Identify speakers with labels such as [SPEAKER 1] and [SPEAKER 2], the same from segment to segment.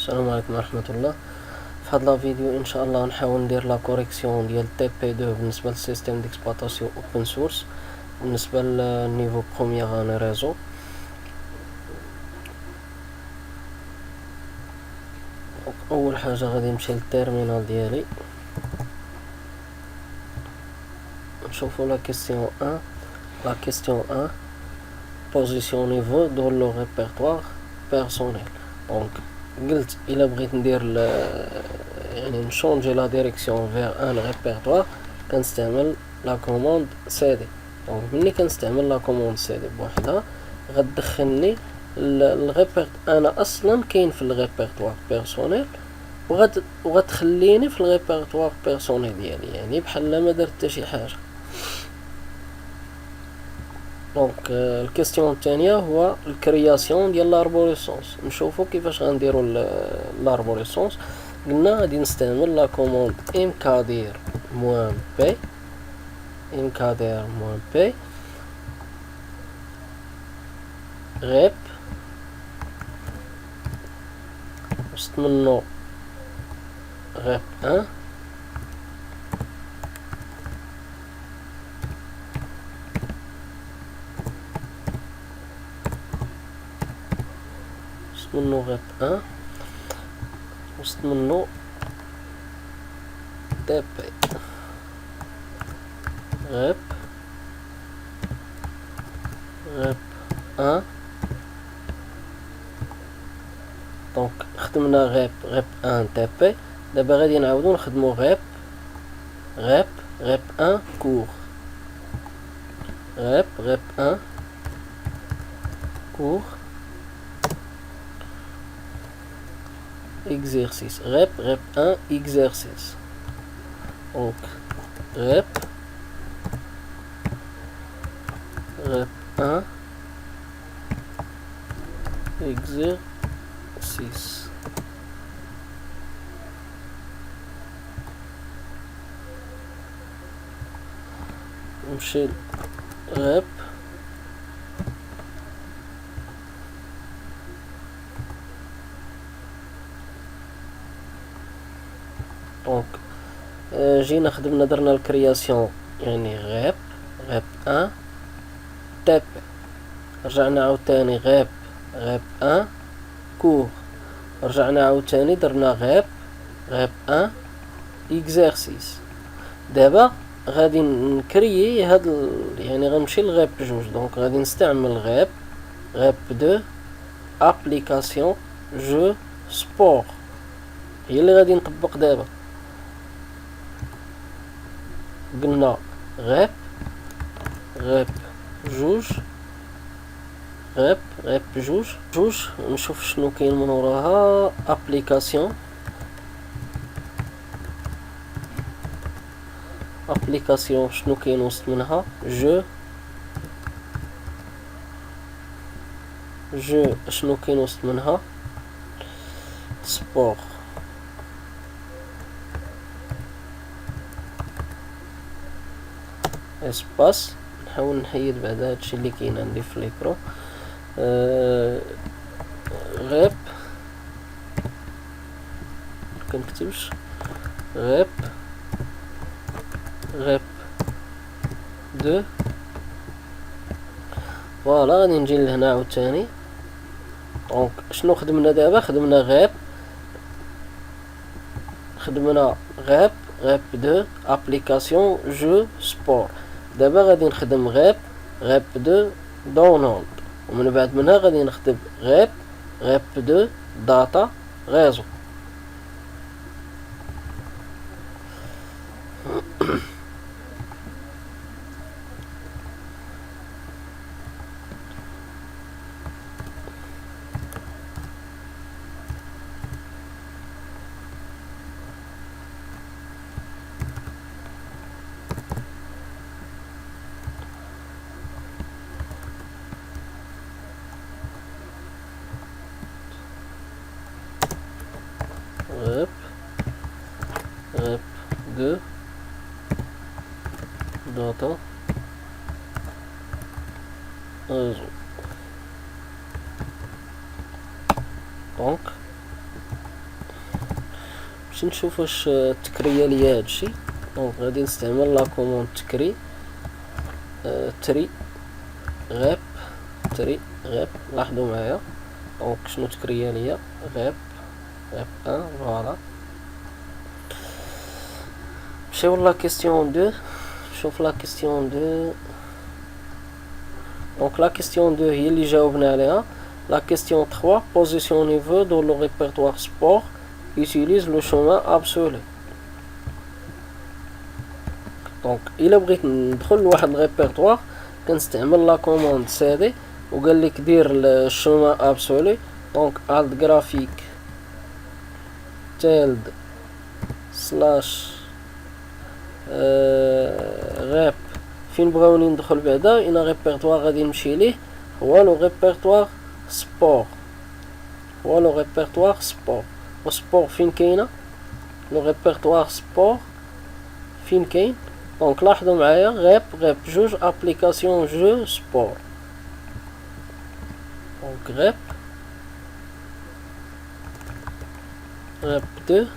[SPEAKER 1] السلام عليكم ورحمة الله. في هاد لا فيديو ان شاء الله نحاول ندير لا كوريكسيون ديال تي بي 2 بالنسبه للسيستيم ديكسبلوطاسيون اوبن سورس بالنسبه للنيفو بروميير اني ريزو. اول حاجه غادي نمشي للتيرمينال ديالي نشوفو لا كيسيون 1. لا كيسيون 1 positionnez-vous dans le répertoire personnel. دونك قلت الا بغيت ندير يعني نشونجي لا ديريكسيون فيغ ان ريبرتوار كنستعمل لا كوموند سي دي. دونك ملي كنستعمل لا كوموند سي دي بوحدها غتدخلني الريبرت انا اصلا كاين في الريبرتوار بيرسونيل وغتخليني في الريبرتوار بيرسونيل ديالي، يعني بحال ما درت حتى شي حاجه. دونك الكيستيون الثانيه هو الكرياسيون ديال لاربوريسونس. نشوفوا كيفاش غنديروا لاربوريسونس. قلنا غادي نستعمل لا كوموند mkdir -p mkdir -p غيب وسط منو غيب 1 منو غيب 1 وسط منو تي بي غيب 1. دونك خدمنا غيب 1 تي بي. دابا غادي نعاودو نخدمو غيب 1 كور غيب 1 كور exercice غيب 1 exercice. دونك غيب 1 exercice. نمشي غيب دونك جينا خدمنا درنا الكرياسيون يعني غيب 1 تي بي. رجعنا عاوتاني غيب 1 كور. رجعنا عاوتاني درنا غيب 1 اكزرسيس. دابا غادي نكريي هاد يعني غنمشي لغيب 2. دونك غادي نستعمل غيب 2 ابليكاسيون جو سبور هي اللي غادي نطبق دابا. قلنا غيب 2 غيب 2 نشوف شنو كاين من وراها. ابليكاسيون شنو كاين وسط منها جو شنو كاين وسط منها سبور. اسباس نحاول نحيد بعد هادشي اللي كاين عندي في ليكرو. غيب كنكتبش غيب 2. فوالا غادي نجي لهنا عاوتاني. دونك شنو خدمنا دابا؟ خدمنا غيب 2 ابليكاسيون جو سبور. دابا غادي نخدم غيب 2 داونلود ومن بعد منها غادي نخدم غيب 2 داتا ريزو. غيب 2 data réseau. Donc باش نشوف واش تكريا ليا هادشي. دونك غادي نستعمل لا كوموند تكري تري غيب تري غيب. لاحظوا معايا دونك شنو تكريا ليا غيب ان. فوالا نمشيو لا كيسيون 2. شوف لا كيسيون 2. دونك لا كيسيون 2 هي اللي جاوبنا عليها. La question 3, positionnez-vous dans le répertoire sport, utilise le chemin absolu. Donc, إلا بغيت ندخل لواحد الريبرتوار كنستعمل لا كوموند CD وقال لك دير الشوما ابسولي. دونك alt graphique tilde سلاش غيب فين بغاوني ندخل بعدا. إنا ريبرتوار غادي نمشي ليه هو لو ريبرتوار سبور. هو لو ريبرتوار سبور. و سبور فين كاينه لو ريبرتوار سبور فين كاين. دونك لاحظوا معايا غيب جوج ابليكاسيون جو سبور. دونك غيب 2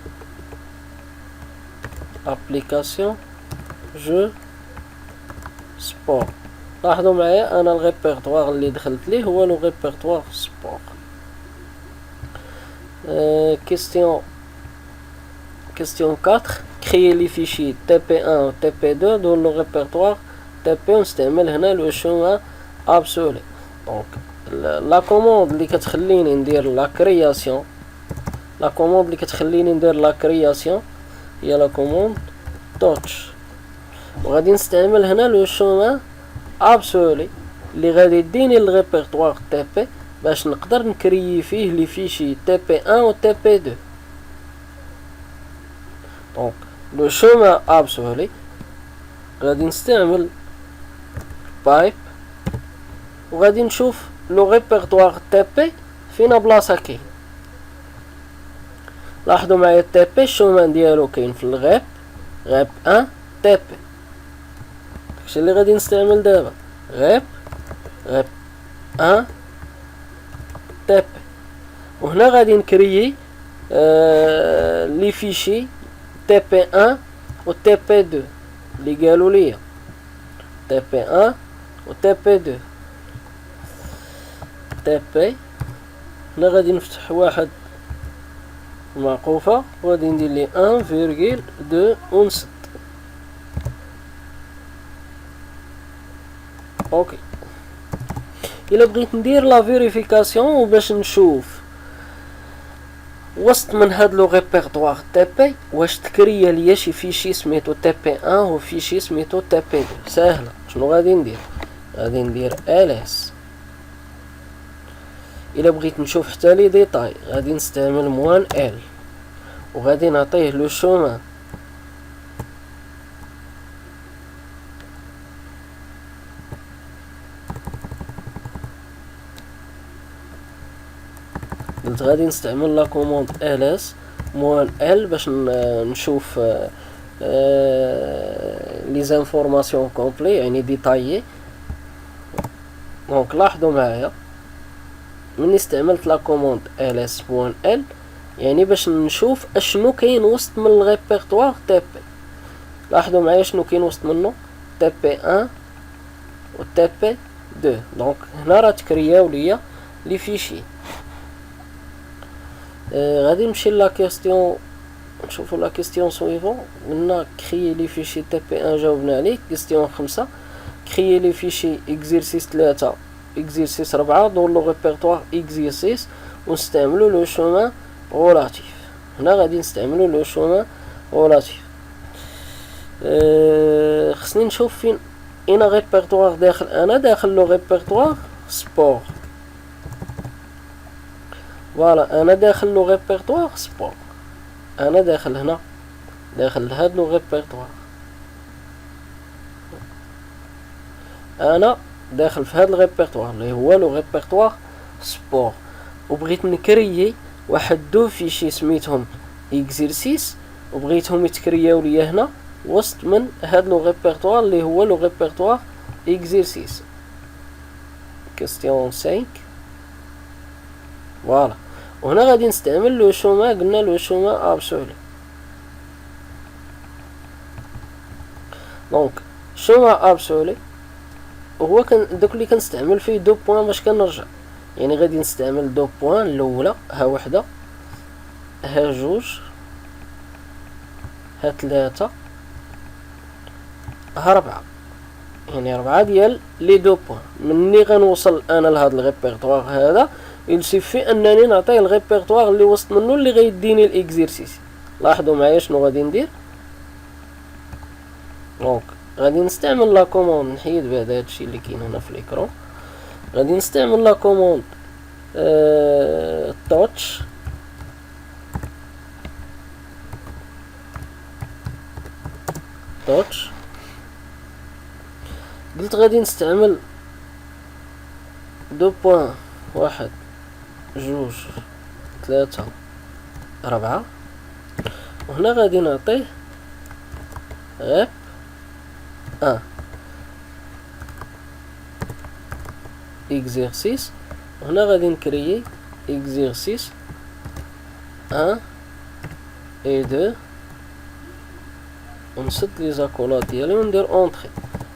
[SPEAKER 1] ابليكاسيون جو سبور. لاحظوا معايا انا الريبرتوار اللي دخلت ليه هو لو ريبرتوار سبور. Question 4. Créer les fichiers TP1 ou TP2 dans le répertoire TP. نستعمل هنا لو شوما absolu. دونك لا كوموند اللي كتخليني ندير لا كرياسيون هي لا كوموند توتش. وغادي نستعمل هنا لو شوما absolu اللي غادي يديني الريبرتوار TP باش نقدر نكريي فيه لي فيشي TP1 و TP2. دونك لو شوما ابسولي غادي نستعمل بايب وغادي نشوف لو ريبرتوار TP فين بلاصه كاين. لاحظوا معايا TP الشوما ديالو كاين في الغيب 1 TP. داكشي اللي غادي نستعمل دابا غيب 1 TP. وهنا غادي نكريي لي فيشي TP1 و TP2 اللي قالوا لي TP1 و TP2. TP هنا غادي نفتح واحد معقوفة وغادي ندير لي 1,2 ونسد. اوكي. الا بغيت ندير لا فيريفيكاسيون وباش نشوف وسط من هاد لو ريبرتوار TP واش تكريا ليا شي فيشي سميتو TP1 و فيشي سميتو TP2. ساهله. شنو غادي ندير؟ غادي ندير ls. الا بغيت نشوف حتى لي ديتاي غادي نستعمل موان ال وغادي نعطيه لو شوما قلت غادي نستعمل لا كوموند ls موان ال باش نشوف لي زانفورماسيون كومبلي يعني ديتايي. دونك لاحظوا معايا مني استعملت لا كوموند ls موان ال يعني باش نشوف اشنو كاين وسط من الريبرتوار TP. لاحظوا معايا شنو كاين وسط منه TP1 و TP2. دونك هنا راه تكرياو ليا لي فيشي. غادي نمشي لا كيستيون نشوفوا لا كيستيون سويفون. قلنا كريي لي فيشي TP1 جاوبنا عليه. كيستيون 5 كريي لي فيشي اكزيرسيس 3 اكزيرسيس 4 دون لو ريبرتوار اكزيرسيس ونستعملوا لو شومان غولاتيف. هنا غادي نستعملوا لو شومان غولاتيف. خصني نشوف فين اين ريبرتوار داخل. انا داخل لو ريبرتوار سبور. فوالا انا داخل لو ريبرتوار سبور. انا داخل هنا داخل هاد لو ريبرتوار. انا داخل في هاد الريبرتوار اللي هو لو ريبرتوار سبور وبغيت نكريي واحد دو فيشي سميتهم اكزيرسيس وبغيتهم يتكرياو ليا هنا وسط من هاد لو ريبرتوار اللي هو لو ريبرتوار اكزيرسيس. كيستيون 5 فوالا. وهنا غادي نستعمل لو شوما. قلنا لو شوما ابسولي. دونك شوما ابسولي هو دوك اللي كنستعمل فيه دو بوين باش كنرجع، يعني غادي نستعمل دو بوين الاولى ها وحده ها جوج ها ثلاثة ها ربعة، يعني 4 ديال لي دو بوين. مني غنوصل انا لهاد الريبيرطوار هذا يلسيفي انني نعطيه الريبيرطوار اللي وسط منه اللي غيديني الاكزيرسيس. لاحظوا معايا شنو غادي ندير. دونك غادي نستعمل لا كوموند، نحيد بعدا هادشي اللي كاين هنا في ليكرون. غادي نستعمل لا كوموند توتش قلت غادي نستعمل دو بوين 1 2 3 4 وهنا غادي نعطيه غير اكزيرسيس، وهنا غادي نكريي اكزيرسيس 1 و 2 ونسد لي زاكولات ديالي وندير اونطري.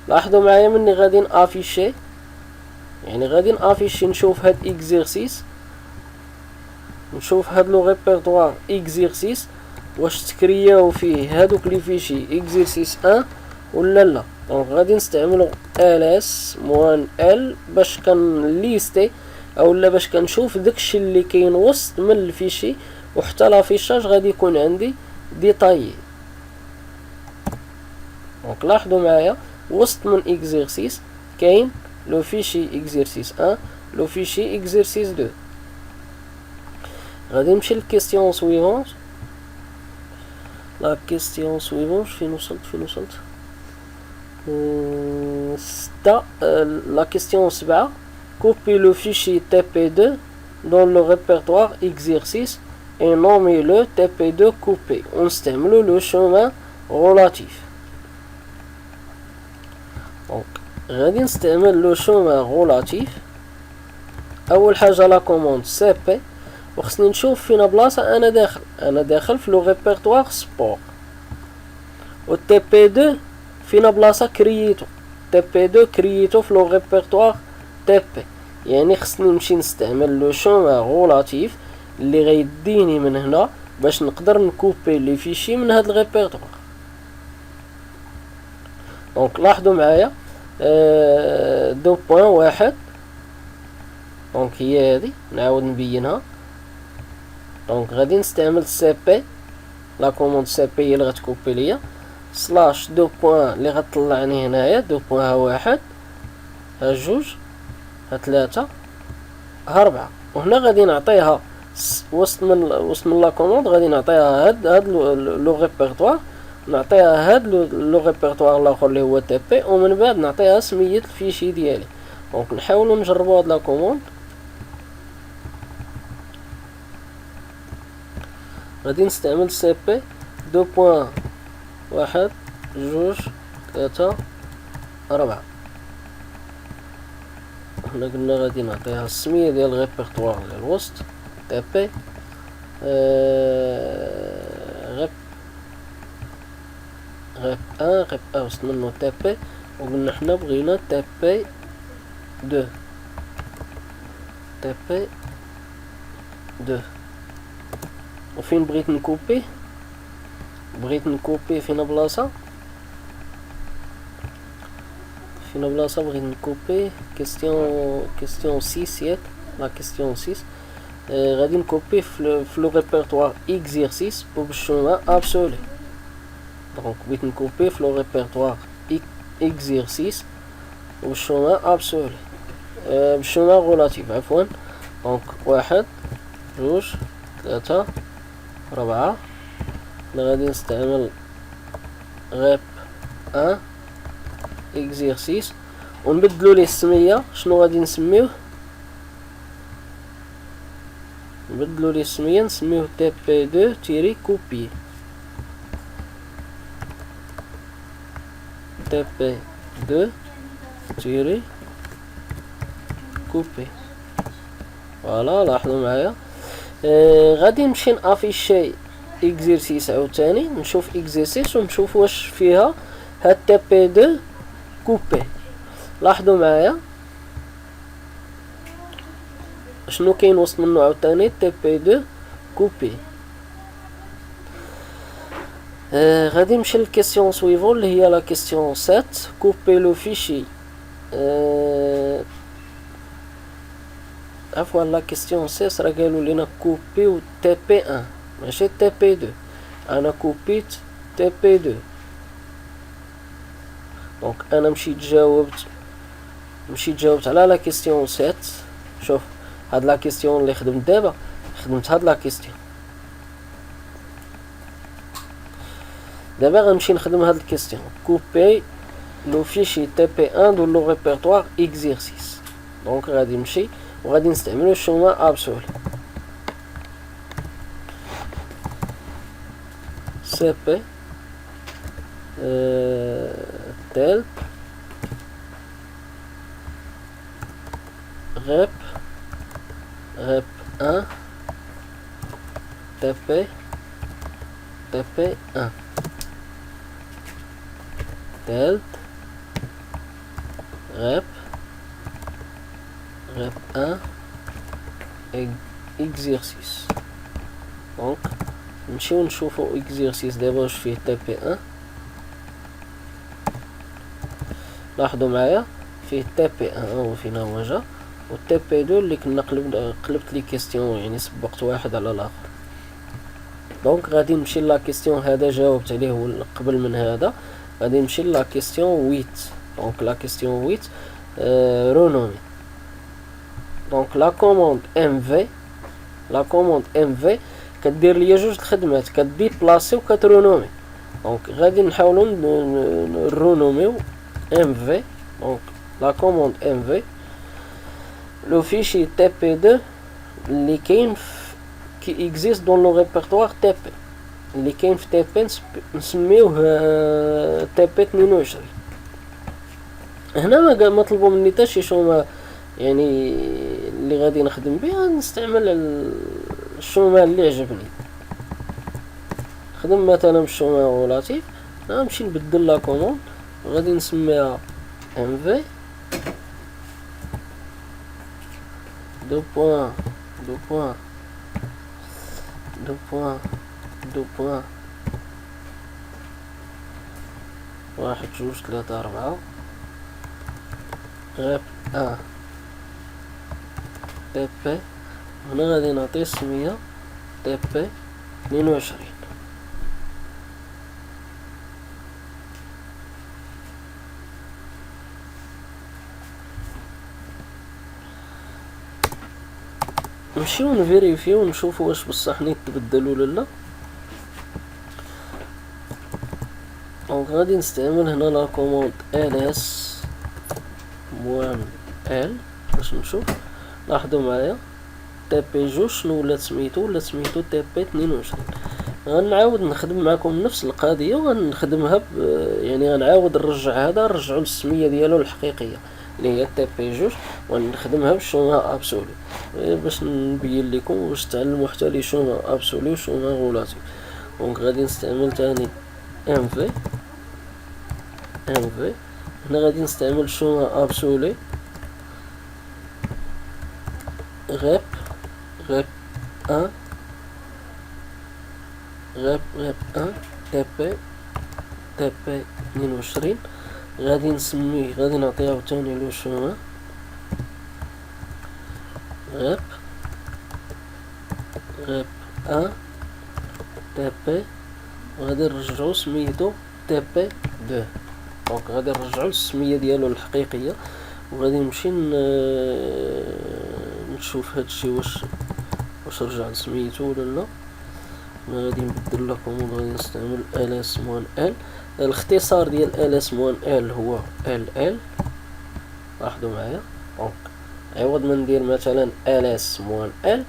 [SPEAKER 1] لاحظوا معايا مني غادي نافيشي، يعني غادي نافيشي نشوف هاد اكزيرسيس، نشوف هاد لو ريبيرطوار اكزيرسيس واش تكرياو فيه هادوك لي فيشي اكزيرسيس 1 ولا لا. دونك غادي نستعملو ls -l باش كنليستي اولا باش كنشوف داكشي اللي كاين وسط من الفيشي، وحتى لافيشاج غادي يكون عندي ديطايي. دونك لاحظوا معايا وسط من اكزيرسيس كاين لو فيشي اكزيرسيس 1 لو فيشي اكزيرسيس 2. غادي نمشي للكيستيون سويفونت. لا كيستيون سويفونت فين وصلت la question 7. Coupez le fichier TP2 dans le répertoire exercice et nommez-le TP2 coupé. On stimule le chemin relatif. Donc, غادي نستعمل le chemin relatif. أول حاجة لا كوموند CP، وخصني نشوف فين بلاصة أنا داخل في le répertoire sport. و TP2 فينا بلاصة كرييتو، TP2 كرييتو في لو ريبيرطوار TP، يعني خصني نمشي نستعمل لو شومان غولاتيف اللي غيديني من هنا باش نقدر نكوبي لي فيشي من هاد الريبيرطوار. دونك لاحظوا معايا دو بوين 1. دونك هي هادي نعاود نبينها. دونك غادي نستعمل CP، لا كوموند CP هي اللي غتكوبي ليا سلاش دو بوين اللي غطلعني هنايا دو بوين ها 1 ها 2 ها 3 ها 4. وهنا غادي نعطيها وسط من لا كوموند غادي نعطيها هاد لو ريبيرطوار، نعطيها هاد لو ريبيرطوار الاخر اللي هو تي بي، ومن بعد نعطيها سمية الفيشي ديالي. دونك نحاولوا نجربوا هاد لا كوموند. غادي نستعمل سي بي دو بوين 1 2 3 4. هنا قلنا غادي نعطيها السمية ديال الريبرتوار ديال الوسط تي بي غيب 1 وسط منو تي بي، وقلنا حنا بغينا تي بي 2 تي بي 2. وفين بغيت نكوبي فين بلاصة بغيت نكوبي كيستيون 6 ياك لا كيستيون 6. غادي نكوبي في لو ريبرتوار اكزيرسيس وبالشومان ابسولي. دونك بغيت نكوبي في لو ريبرتوار اكزيرسيس وبالشومان ابسولي بالشومان غولاتيف عفوا. دونك 1 2 3 4. غادي نستعمل غيب 1 اكزيرسيس ونبدلو ليه السمية. شنو غادي نسميوه؟ نبدلو ليه السمية نسميوه تي بي 2 تيري كوبي. تي بي 2 تيري كوبي. فوالا لاحظوا معايا. غادي نمشي نافيشي اكزيرسيس عاوتاني، نشوف اكزيرسيس ونشوف واش فيها هاد تي بي دو كوبي. لاحظوا معايا شنو كاين وسط منو عاوتاني تي بي دو كوبي. غادي نمشي للكيسيون سويفون اللي هي لا كيسيون 7. كوبي لو فيشي عفوا لا كيسيون 6 راه قالوا لينا كوبيو تي بي 1 ماشي تي بي 2. انا كوبيت تي بي 2 دونك انا مشيت جاوبت على لا كيسيون 7. شوف هاد لا كيسيون اللي خدمت دابا خدمت هاد لا كيسيون. دابا غنمشي نخدم هاد الكيسيون كوبي لو فيشي تي بي 1 دو لو ريبرتوار اكزيرسيس. دونك غادي نمشي وغادي نستعملو الشوما ابسولي سي بي تيل غيب 1 تي بي 1 تالت غيب 1 اكزيرسيس. دونك نمشيو نشوفو اكزيرسيس دابا واش فيه تي بي 1. لاحظوا معايا فيه تي بي 1 هو فينا هو جا، و تي بي 2 اللي كنا قلبت لي كيستيون يعني سبقت واحد على الاخر. دونك غادي نمشي لا كيستيون هذا جاوبت عليه هو قبل من هذا. غادي نمشي لا كيستيون 8. دونك لا كيستيون 8 رونومي. دونك لا كوموند ام في كدير ليا جوج الخدمات، كدي بلاصي وكترونومي. دونك غادي نحاولوا نرونوميو ام في. دونك لا كوموند ام في لو فيشي تي بي 2 اللي كاين كي اكزيست دون لو ريبرتوار تي بي اللي كاين في تي بي نسميوه تي بي 22. هنا ما طلبوا مني حتى شي شومه يعني اللي غادي نخدم بها، نستعمل الشومه اللي عجبني. خدم مثلا بالشومه غولاتيف، نمشي نبدل لا كوموند وغادي نسميها ام في 2.2.2.1 1 2 3 4 غيب 1 تي بي. هنا غادي نعطي السمية تي بي 22. نمشيو نفيريفيو ونشوفو واش بصح نتبدل ولا لا. دونك غادي نستعمل هنا لا كوموند ls -l باش نشوف. لاحظوا معايا تي بي جوج شنو ولات سميتو تي بي 22. غنعاود نخدم معكم نفس القضيه وغنخدمها يعني غنعاود نرجع هذا نرجعو للسميه ديالو الحقيقيه اللي هي تي بي جوج، ونخدمها بالشومه ابسولي باش نبين لكم واش تعلموا حتى لي شومه ابسولي وشومه غولاتيف. دونك غادي نستعمل تاني ام في. هنا غادي نستعمل شومه ابسولي غيب 1 1 تي بي 22. غادي نسميه غادي نعطيه عاوتاني لو شومه غيب 1 تي بي، وغادي نرجعو سميتو تي بي 2. دونك غادي نرجعو للسميه ديالو الحقيقيه، وغادي نمشي نشوف هادشي واش رجع لسميتو ولا لا. غادي نبدل لكم وغادي نستعمل ls -l. الاختصار ديال ls -l هو ll. لاحظوا معايا دونك عوض ما ندير مثلا ls -l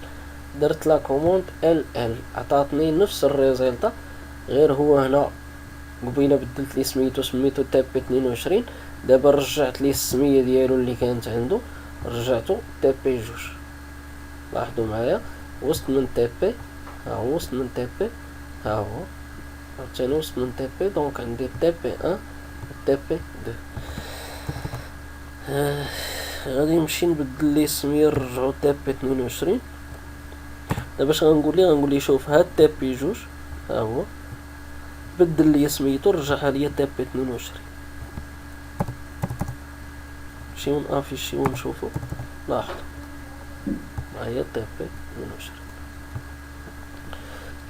[SPEAKER 1] درت لا كوموند ll عطاتني نفس الريزلطه، غير هو هنا قبيله بدلت لي سميتو تي بي 22. دابا رجعت ليه السميه ديالو اللي كانت عنده، رجعتو تي بي جوج. لاحظوا معايا وسط من تي بي، ها هو وسط من تي بي، ها هو عاوتاني وسط من تي بي. دونك عندي تي بي 1 تي بي 2. غادي نمشي نبدل ليه السمية نرجعو تي بي 22. دابا اش غنقول ليه شوف هاد تي بي 2 ها هو، بدل لي سميتو رجعها ليا تي بي 22. نمشيو نافيشيو ونشوفو، لاحظ ها هي تي بي 22.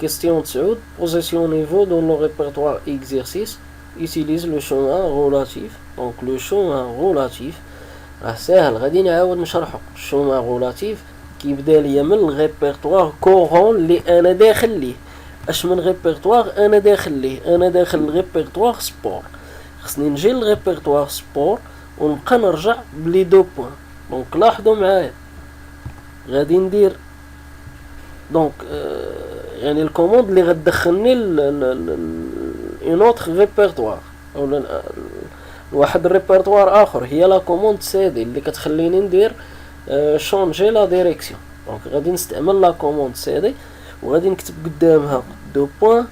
[SPEAKER 1] Question 9. Positionnez-vous dans le répertoire exercice. Utilise le chemin relatif. Donc le chemin relatif راه ساهل، غادي نعاود نشرحو. الشوما غولاتيف كيبدا ليا من الريبرتوار كورون اللي انا داخل ليه. اش من ريبرتوار انا داخل ليه؟ انا داخل الريبرتوار سبور، خصني نجي للريبرتوار سبور ونبقى نرجع بلي دو بوين. دونك لاحظوا معايا غادي ندير دونك يعني الكوموند اللي غتدخلني اون اوتر ريبرتوار او واحد الريبرتوار اخر، هي لا كوموند سي دي اللي كتخليني ندير شونجي لا ديريكسيون. دونك غادي نستعمل لا كوموند سي دي وغادي نكتب قدامها دو بوين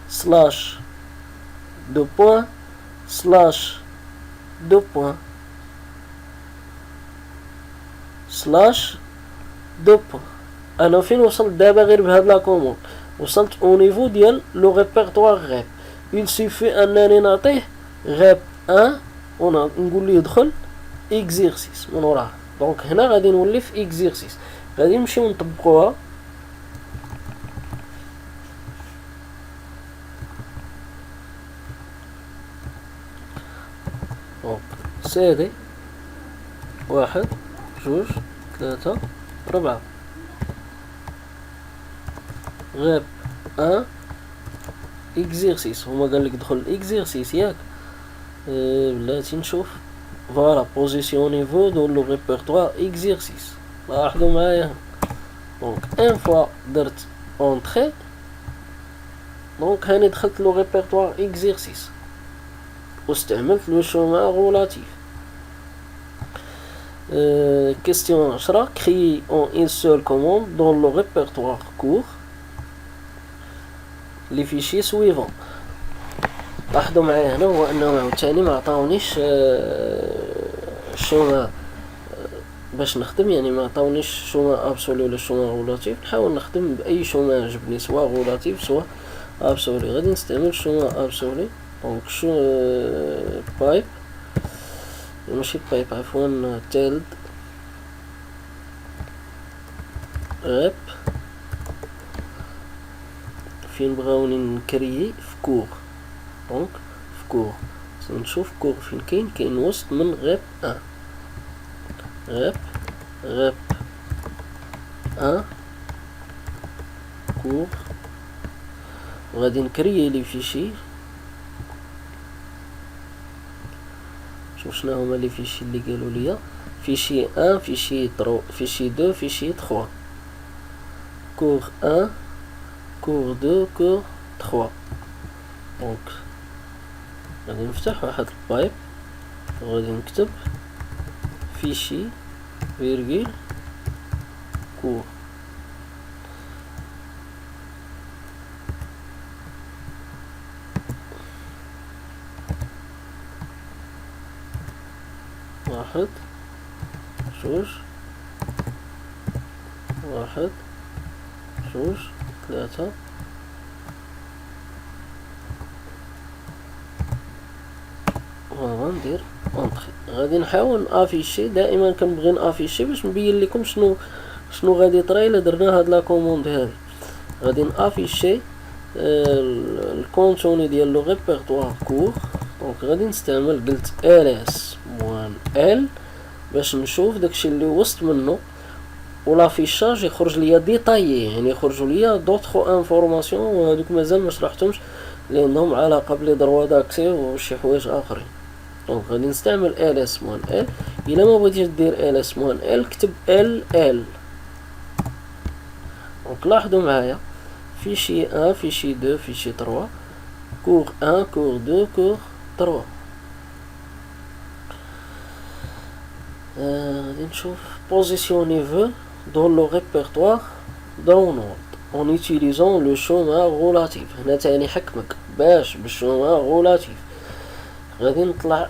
[SPEAKER 1] سلاش دو بوين سلاش دو بوين سلاش دو بوين. انا فين وصلت دابا غير بهاد لا كوموند؟ وصلت او نيفو ديال لو ريبرتوار غاب. il suffit انني نعطيه غاب 1 ونقول ليه دخل اكزيرسيس من وراها. دونك هنا غادي نولي في اكزيرسيس، غادي نمشيو نطبقوها. دونك سيري 1 2 3 4 غاب 1 اكزيرسيس. هما قال لك دخل اكزيرسيس ياك؟ بلاتي نشوف. فوالا بوزيسيونيفو دون لو ريبرتوار اكزيرسيس. لاحظوا معايا دونك ان فوا درت اونطري دونك هاني دخلت لو ريبرتوار اكزيرسيس واستعملت لو شومان غولاتيف. كيستيون 10. كري اون اون سول كوموند دون لو ريبرتوار كور لي فيشي سويفون. لاحظوا معايا هنا هو انه عاوتاني ما عطاونيش الشوما باش نخدم، يعني ما عطاونيش شوما ابسولي ولا شوما غولاتيف. نحاول نخدم باي شوما يعجبني سواء غولاتيف سواء ابسولي. غادي نستعمل شوما ابسولي. دونك شو بايب ماشي بايب عفوا تيلد ريب فين بغاوني نكريي في كور. دونك في كور نشوف كور فين كاين وسط من غاب 1 غاب 1 كور. وغادي نكريي لي فيشي. شوف شنو هما لي فيشي اللي قالوا لي. فيشي 1 فيشي 3 فيشي 2 فيشي 3 كور 1 كور 2 كور 3. دونك غادي نفتح واحد البايب وغادي نكتب فيشي فيرغيل كور. واحد جوج واحد جوج 3 ندير اونطري. غادي نحاول نافيشي، دائما كنبغي نافيشي باش نبين لكم شنو غادي طرا الا درنا هاد لا كوموند هادي. غادي نافيشي الكونتوني ديال لو ريبرتوار كور. دونك غادي نستعمل قلت ls موان ال باش نشوف داكشي اللي وسط منه ولافيشاج يخرج ليا ديتايي، يعني يخرجوا ليا دوطخ انفورماسيون وهذوك مازال ما شرحتهمش لانهم علاقه بلي دروا داكسي وشي حوايج اخرين. دونك غادي نستعمل ls موان ال. الا ما بغيتيش دير ls موان ال كتب ll. دونك لاحظوا معايا فيشي 1 فيشي 2 فيشي 3 كور 1 كور 2 كور 3. غادي نشوف positionnez-vous dans le répertoire download en utilisant le chemin relatif. هنا تاني حكمك باش بالشوما غولاتيف غادي نطلع.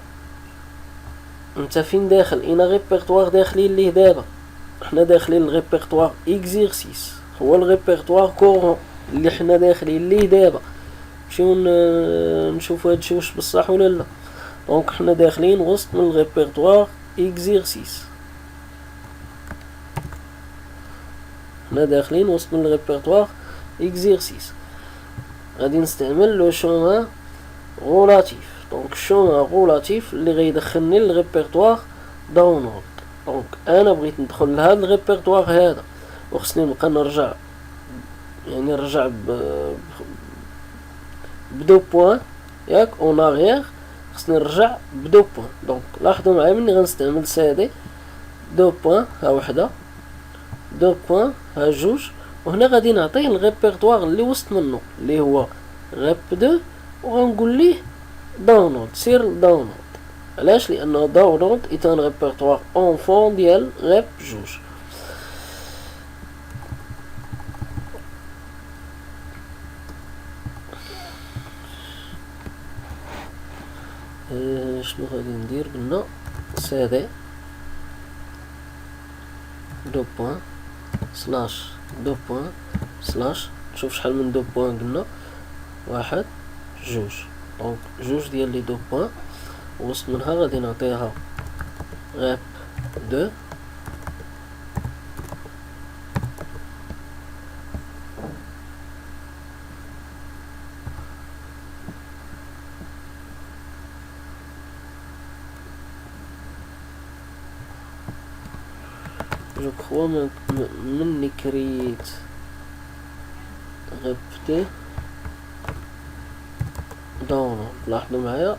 [SPEAKER 1] انت فين داخل؟ اين ريبرتوار داخلين ليه دابا؟ حنا داخلين الريبرتوار اكزيرسيس، هو الريبرتوار كورون اللي حنا داخلين ليه دابا. نمشيو نشوفو هادشي واش بصح ولا لا. دونك حنا داخلين وسط من الريبرتوار اكزيرسيس، حنا داخلين وسط من الريبرتوار اكزيرسيس. غادي نستعمل لو شومان غولاتيف. دونك الشومان غولاتيف اللي غيدخلني للريبرتوار داونلود. دونك انا بغيت ندخل لهذا الريبرتوار هذا، وخصني نبقى نرجع، يعني نرجع بدو بوين ياك اون اغيير، خصني نرجع بدو بوين. دونك لاحظوا معايا مني غنستعمل سي دي دو بوين، ها وحده دو بوين ها جوج، وهنا غادي نعطيه الريبرتوار اللي وسط منه اللي هو ريب 2، وغنقول ليه داونلود، سير داونلود. علاش؟ لانه داونلود ايتان ريبرتوار اونفون ديال ريب جوج. شنو غادي ندير؟ قلنا سي دي دو بوين سلاش دو بوين سلاش، نشوف شحال من دو بوين قلنا، واحد جوج. دونك جوج ديال لي دو بوين، وسط منها غادي نعطيها ريب 2 جو كخوا مني كريت ريبتي داونلود. لاحظوا معايا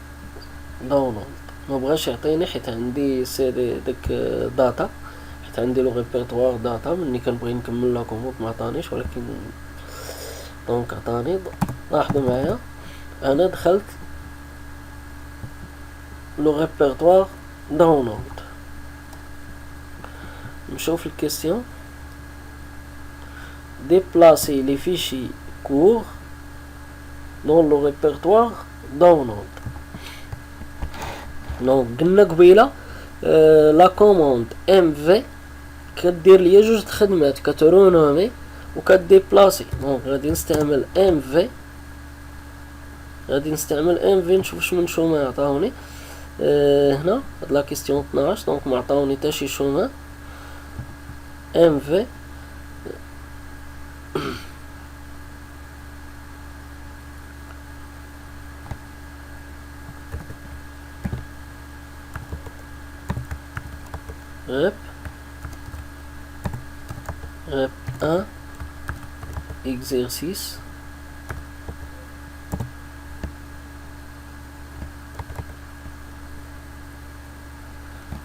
[SPEAKER 1] داونلود ما بغاش يعطيني حيت عندي سي دي داك داتا، حيت عندي لو ريبرتوار داتا مني كنبغي نكمل لا كوموند ما عطانيش، ولكن دونك عطاني. لاحظوا معايا انا دخلت لو ريبرتوار داونلود. نشوف الكيستيون déplacer les fichiers courts dans le répertoire download. دونك قلنا قبيله لا كوموند mv كدير ليا جوج خدمات، كترونومي وكديبلاسي. دونك غادي نستعمل mv، نشوف شمن شوما عطاوني هنا هاد لا كيستيون 12. دونك ما عطاوني حتى شي شوما. mv rep 1 exercice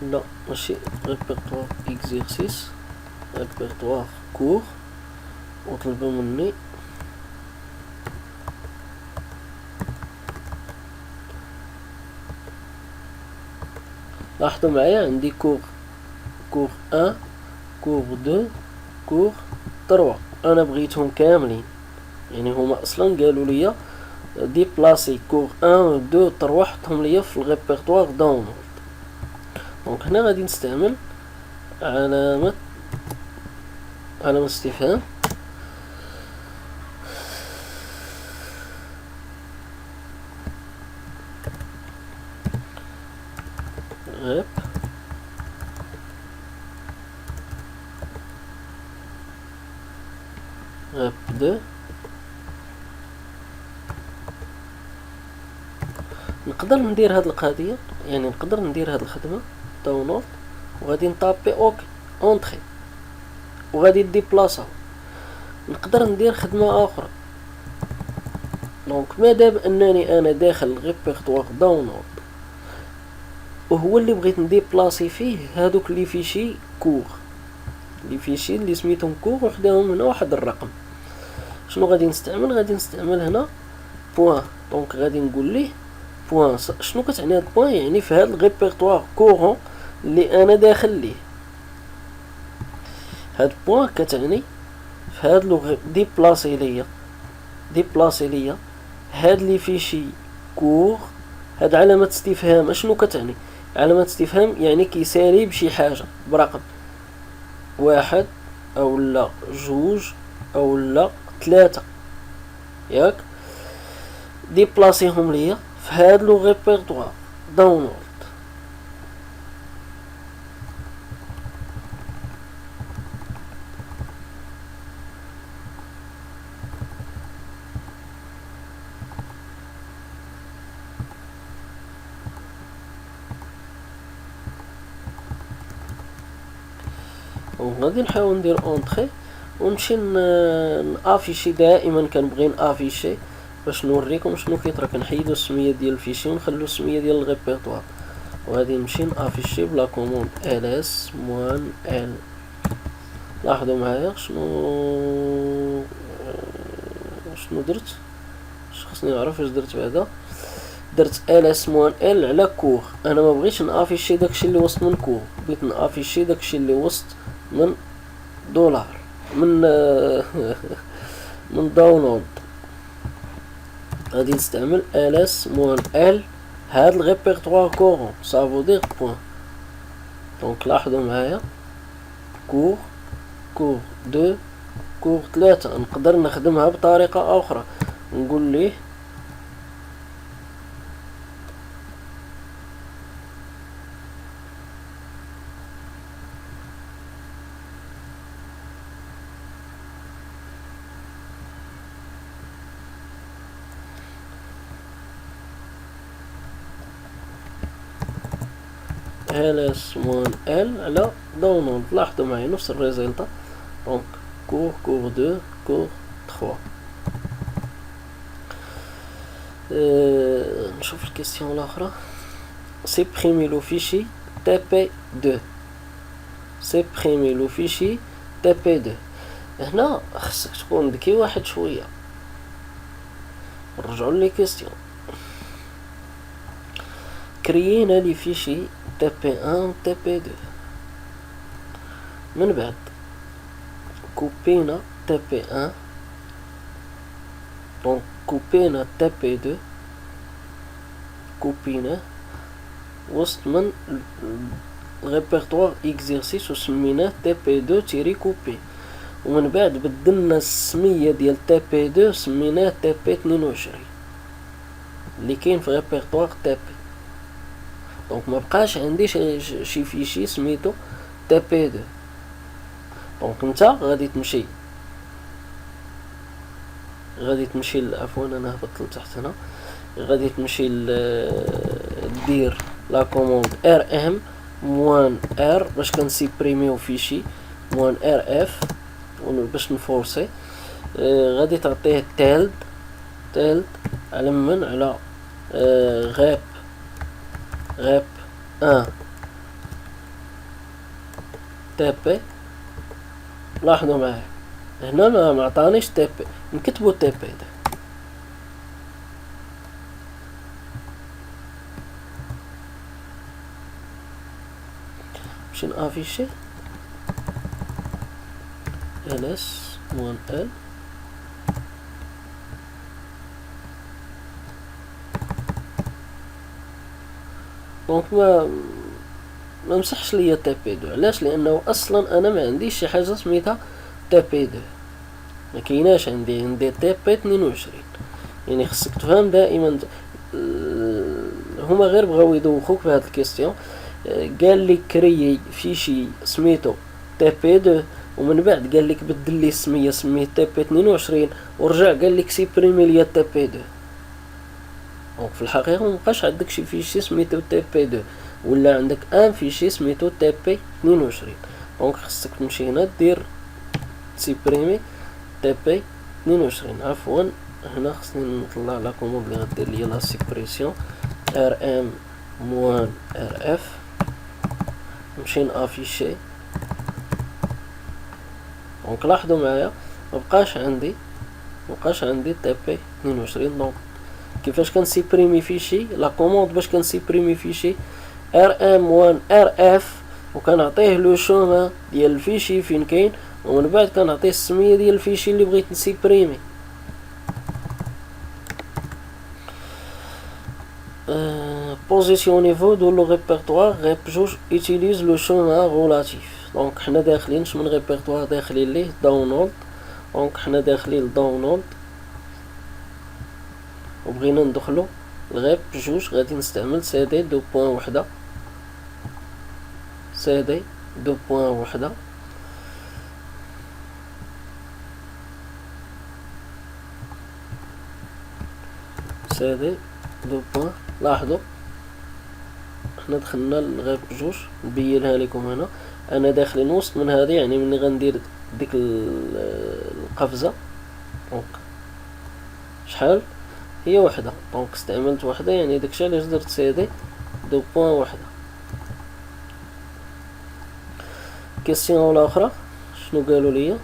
[SPEAKER 1] لا ماشي répertoire exercice، répertoire court. وطلبوا مني لاحظوا معايا عندي كور 1 كور 2 كور 3. انا بغيتهم كاملين، يعني هما اصلا قالوا لي ديبلاسي كور 1 و 2 و 3 حطهم ليا في الريبرتوار داونلود. دونك هنا غادي نستعمل علامة استفهام rep 2. نقدر ندير هاد القضية، يعني نقدر ندير هاد الخدمة داونلود، وغادي نطابي اوكي اونطري وغادي ديبلاصاو. نقدر ندير خدمة اخرى. دونك مادام انني انا داخل الريبرتوار داونلود وهو اللي بغيت نديبلاسي فيه هادوك لي فيشي كور، لي فيشي اللي سميتهم كور وحداهم هنا واحد الرقم، شنو غادي نستعمل؟ غادي نستعمل هنا بوين. دونك غادي نقول ليه بوين. شنو كتعني هاد بوين؟ يعني في هاد الريبرتوار كورون اللي انا داخل ليه. هاد بوين كتعني في هاد لو ديبلاسي ليا هاد لي فيشي كور هاد علامة استفهام اشنو كتعني؟ علامة استفهام يعني كيسالي بشي حاجة برقم 1 او لا 2 او لا 3 ياك. ديبلاسيهم ليا في هاد لو ريبرتوار داونلود. غادي نحاول ندير اونطري ونمشي نافيشي. دائما كنبغي نافيشي باش نوريكم شنو كيطرا. كنحيدو السميه ديال الفيشي ونخلو السميه ديال الريبرتوار، وغادي نمشي نافيشي بلا كوموند ls -l. لاحظوا معايا شنو درت. خصني نعرف اش درت بعدا. درت ls -l على كور. انا ما بغيتش نافيشي داكشي اللي وسط من كور، بغيت نافيشي داكشي اللي وسط من دولار من من داونلود. غادي نستعمل ls -l هاد الريبرتوار كورون سافو دير بوين. دونك لاحظوا معايا كور 2 كور 3. نقدر نخدمها بطريقة اخرى، نقول ليه ls -l على داونلود. لاحظوا معايا نفس الريزلتا. دونك كور 2 كور 3. نشوف الكيستيون الاخرى. سيبريمي لو فيشي tp2. سيبريمي لو فيشي tp2. هنا خصك تكون ذكي واحد شويه. نرجعوا لي كيستيون. كريينا لي فيشي tp1 و tp2. من بعد كوبينا tp1. دونك كوبينا tp2 كوبينا وسط من الريبرتوار اكزيرسيس وسميناه tp2 تيري كوبي. ومن بعد بدلنا السمية ديال tp2 سميناه tp22 اللي كاين في ريبرتوار tp. دونك ما بقاش عندي شي فيشي سميتو tp2. دونك نتا غادي تمشي عفوا انا هبطت لتحت هنا. غادي تمشي دير لا كوموند rm -r باش كنسيبريميو فيشي -rf باش نفورسي. غادي تعطيه تيلد على من على غاب 1 تابي. لاحظوا معايا هنا ما عطانيش تابي، نكتبو تابي ده. باش نافيشي ls -l. دونك ما مسحش ليا tp2. علاش؟ لانه اصلا انا ما عنديش شي حاجه سميتها tp2. ما كايناش عندي tp22. يعني خصك تفهم دائما. هما غير بغاو يدوخوك في هاد الكيستيون. قال لي كريي فيشي سميتو tp2 ومن بعد قال لك بدل لي السميه سميه tp22 ورجع قال لك سيبريمي ليا tp2. دونك في الحقيقه مبقاش عندك شي فيشي سميتو tp2 ولا عندك ان فيشي سميتو tp22. دونك خصك تمشي هنا دير سيبريمي tp22. عفوا هنا خصني نطلع لا كوموند اللي غدير ليا لا سيبريسيون rm -rf. نمشي نافيشي. دونك لاحظوا معايا مبقاش عندي tp22. دونك كيفاش كنسيبريمي فيشي؟ لا كوموند باش كنسيبريمي فيشي rm -rf وكنعطيه لو شوما ديال الفيشي فين كاين، ومن بعد كنعطيه السميه ديال الفيشي اللي بغيت نسيبريمي. بوزيسيون نيفو دو لو ريبرتوار ريب جوج utilise لو شومان غولاتيف. دونك حنا داخلين شمن ريبرتوار داخلين ليه داونلود. دونك حنا داخلين داونلود وبغينا ندخلو لغيب جوج، غادي نستعمل سي دي دو بوان وحدة، سي دي دو بوان وحدة. سي دي دو بوان. لاحظوا حنا دخلنا لغيب جوج، نبينها لكم هنا. انا داخلين وسط من هذه، يعني ملي غندير ديك القفزة دونك شحال هي وحدة. دونك استعملت وحدة، يعني داكشي علاش درت سي دي دو بوان وحدة. كيسيون الاخرى شنو قالوا ليا؟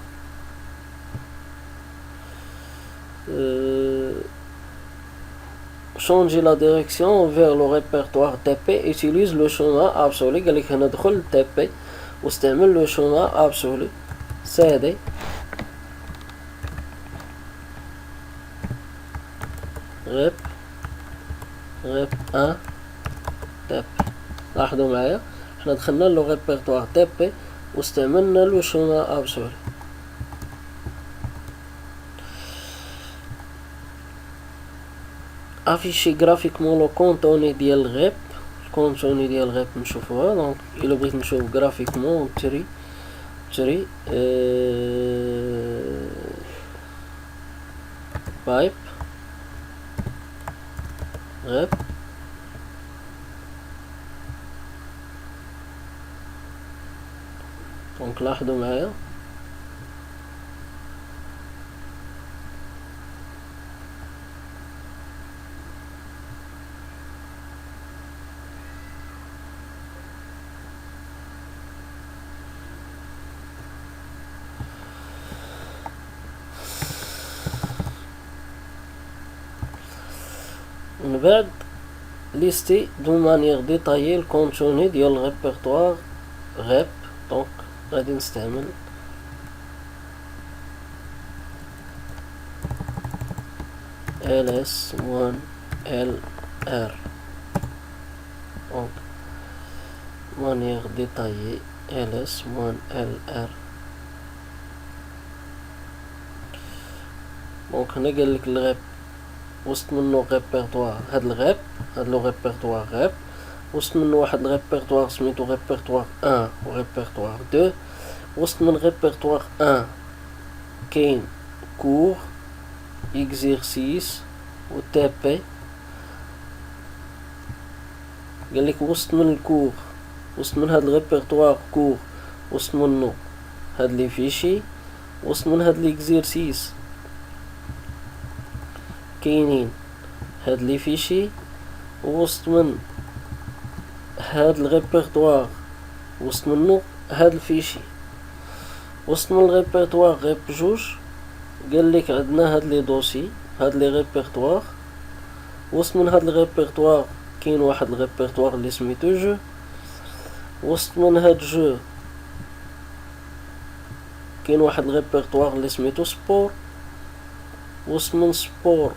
[SPEAKER 1] changer la direction vers le répertoire TP, utilise le chemin absolu. قال لك هنا دخل TP واستعمل le chemin absolu. CD rep 1 TP. لاحظوا معايا حنا دخلنا لو ريبرتوار TP واستعملنا لو chemin absolu. افيشي غرافيكمون لو كونتوني ديال الغيب. الكونتوني ديال الغيب نشوفوها. دونك الا بغيت نشوف غرافيكمون تري بايب غيب. دونك لاحظوا معايا من بعد ليستي دو مانيير ديتايي الكونتوني ديال الريبرتوار غيب. دونك غادي نستعمل ls-1lr. دونك مانيير ديتايي ls-1lr. دونك هنا قالك الغيب وسط منو ريبرتوار، هاد الغيب هاد لو ريبرتوار غيب وسط منو واحد الريبرتوار سميتو ريبرتوار 1 و ريبرتوار 2. وسط من ريبرتوار 1 كاين كور اكزيرسيس و تي بي. قالك وسط من الكور، وسط من هاد الريبرتوار كور، وسط منو هاد لي فيشي، وسط من هاد ليكزيرسيس كاينين هاد لي فيشي، وسط من هاد الريبرتوار وسط منو هاد الفيشي. وسط من الريبرتوار غيب جوج قالك عندنا هاد لي دوسي، هاد لي ريبرتوار. وسط من هاد الريبرتوار كاين واحد الريبرتوار اللي سميتو جو. وسط من هاد جو كاين واحد الريبرتوار اللي سميتو سبور. وسط من سبور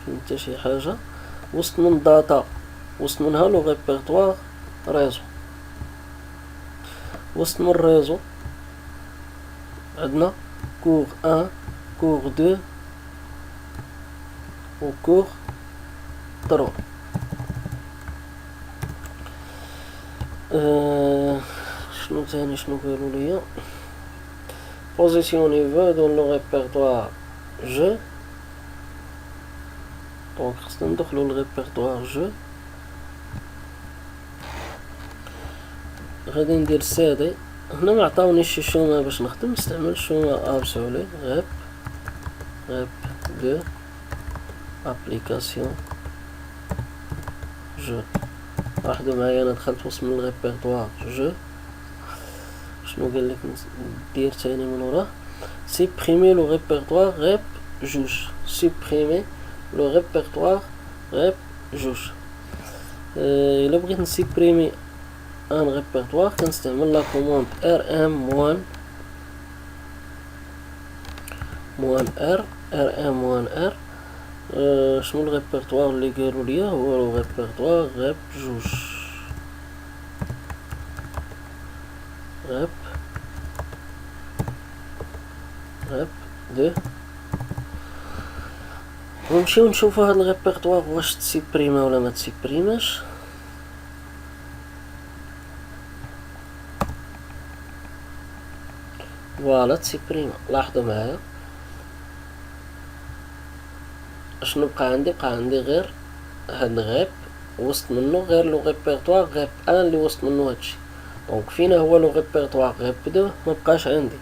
[SPEAKER 1] كاين حتى شي حاجة. وسط من داتا وسط منها لو ريبرتوار ريزو. وسط من ريزو عندنا كور 1 كور 2 و كور 3. شنو تاني شنو قالوا ليا؟ positionnez-vous dans le répertoire jeu. دونك خصنا ندخلو للريبرتوار جو. غادي ندير سي. هنا ما عطاونيش شي شوما باش نخدم، نستعمل شوما ابسولي غيب 2 ابليكاسيون جو. لاحظوا معايا انا دخلت وسط من الريبرتوار جو. شنو قالك ندير تاني من وراه؟ سيبريمي لو ريبرتوار غيب جوج. سيبريمي لو ريبرتوار غيب جوج. الا بغيت نسيبريمي ان ريبرتوار كنستعمل لا كوموند rm1 -r rm1r. شنو الريبرتوار اللي قالوا ليا؟ هو لو ريبرتوار غاب جوج، غاب دو. ونمشيو نشوفو هاد الريبرتوار واش تسيبريما ولا ما تسيبريماش. فوالا تسيبريما. لاحظوا معايا شنو بقى عندي؟ بقى عندي غير هاد غاب وسط منه غير لو ريبرتوار غاب ان اللي وسط منه هادشي. دونك فينا هو لو ريبرتوار غاب دو؟ ما بقاش عندي.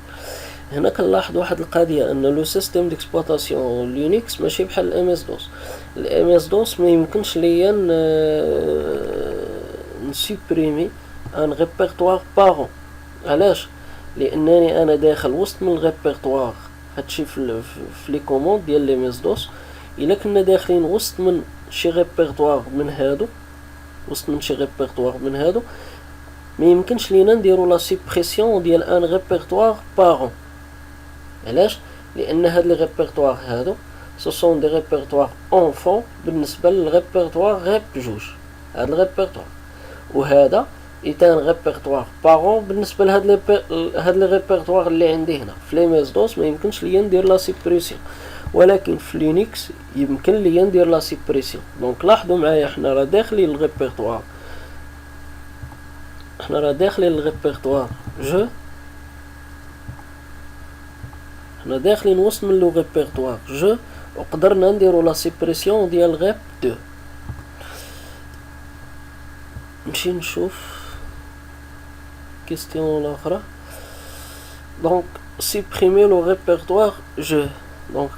[SPEAKER 1] هنا كنلاحظ واحد القضيه، ان لو سيستيم ديكسبلوطاسيون لينكس ماشي بحال الام اس دوس. الام اس دوس ما يمكنش ليا نسوبريمي ان ريبرتوار بارون. علاش؟ لانني انا داخل وسط من الريبرتوار. هادشي في لي كوموند ديال الام اس دوس. الا كنا داخلين وسط من شي ريبرتوار من هادو، ما يمكنش لينا نديرو لا سوبريسيون ديال ان ريبرتوار بارون. علاش؟ لان هاد لي ريبرتوار هادو سو سون دي ريبرتوار اونفون بالنسبه للريبرتوار غاب جوج. هاد الريبرتوار وهذا ايتان ريبرتوار بارون بالنسبه هاد لي ريبرتوار اللي عندي هنا. في لي ميز دوس ما يمكنش ليا ندير لا سوبريسيون، ولكن في لينكس يمكن ليا ندير لا سوبريسيون. دونك لاحظوا معايا، حنا راه داخلين الريبرتوار، جو، حنا داخلين وسط من لو ريبرتوار جو، وقدرنا نديرو لا سوبريسيون ديال غاب دو. نمشي نشوف كيستيون الاخرى. دونك سيبريمي لو ريبرتوار جو. دونك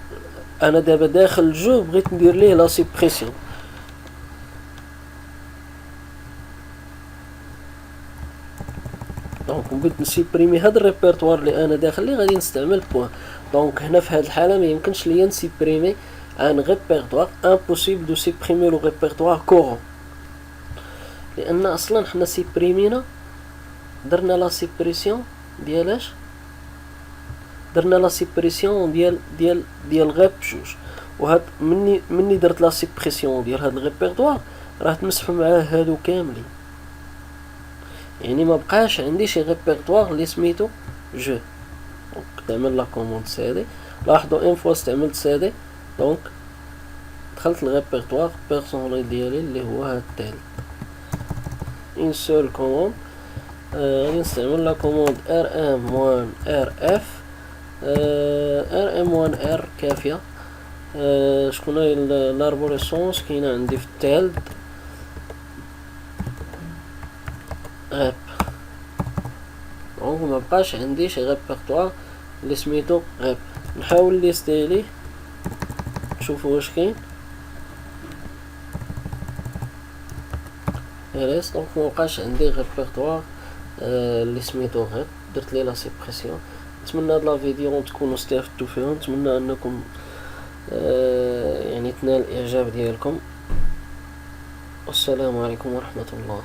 [SPEAKER 1] انا دابا داخل جو بغيت ندير ليه لا سوبريسيون. دونك بغيت نسيبريمي هاد الريبرتوار اللي انا داخل ليه، غادي نستعمل بوان. دونك هنا في هاد الحاله ما يمكنش ليا نسيبريمي ان ريبرتوار، امبوسيبل دو سيبريمي لو ريبرتوار كورون، لان اصلا حنا سيبريمينا، درنا لا سيبريسيون ديالاش، درنا لا سيبريسيون ديال غاب جوج. وهاد مني درت لا سيبريسيون ديال هاد الريبرتوار راه تمسحوا معاه هادو كاملين. يعني ما بقاش عندي شي ريبرتوار اللي سميتو جو. دونك تعمل لا كوموند سي دي. لاحظوا ان فوا استعملت سي دي، دونك دخلت الريبرتوار بيرسونيل ديالي اللي هو هاد التالت. ان سول كوموند، غادي نستعمل لا كوموند rm1rf. rm1r كافيه. شكون هي لاربوريسونس؟ كاينه عندي في التالت غاب. دونك ما بقاش عندي شي ريبرتوار اللي سميتو غاب. نحاول ليستي ليه نشوفو واش كاين. هلاس. دونك ما بقاش عندي ريبرتوار اللي سميتو غاب. درت ليه لا سيبريسيون. نتمنى هاد لا فيديو تكونوا استفدتوا فيها، نتمنى انكم يعني تنال الاعجاب ديالكم. والسلام عليكم ورحمة الله.